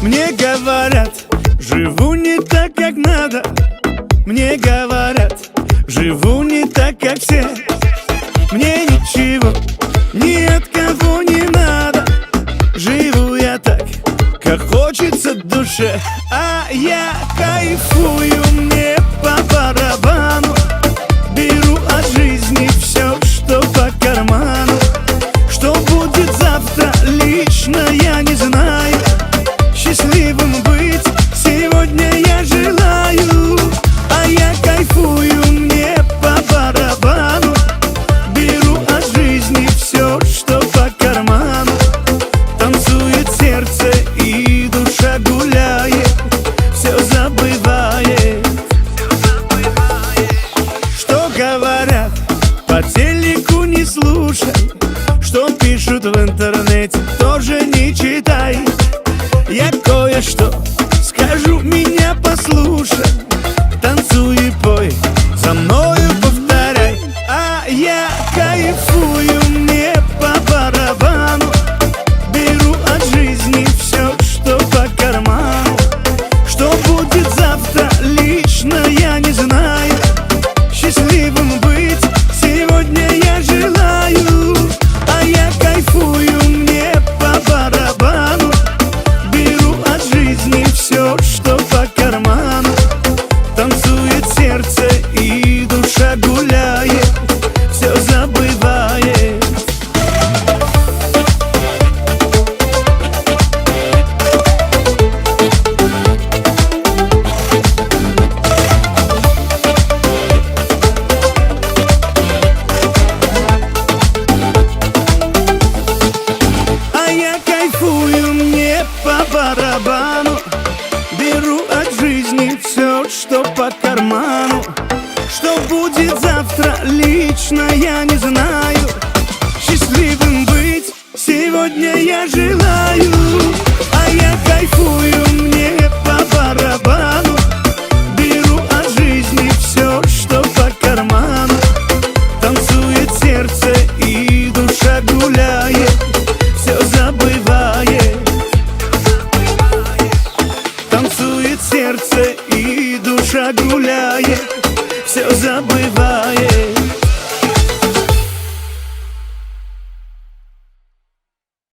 Мне говорят, живу не так, как надо. Мне говорят, живу не так, как все. Мне ничего ни от кого не надо. Живу я так, как хочется душе. А я кайфую, мне по барабану. Беру от жизни все, что по карману. Что будет завтра, лично я не знаю. Счастливым быть сегодня я желаю. А я кайфую, мне по барабану. Беру от жизни все, что по карману. Танцует сердце и душа гуляет, все забывает. Что говорят по телеку, не слушай. Что пишут в интернете, тоже не читай. Я кое-что скажу, меня послушай. Танцуй и пой, за мною повторяй. А я кайфую, мне по барабану. Беру от жизни все, что по карману. Что будет завтра, лично я не знаю. Счастливым быть сегодня я желаю. А я кайфую, мне по барабану. Беру от жизни все, что по карману. Танцует сердце и душа гуляет, все забывает. А я кайфую, мне по барабану. Беру от жизни все, что по карману. Что будет завтра, лично я не знаю. Счастливым быть сегодня я желаю. А я кайфую,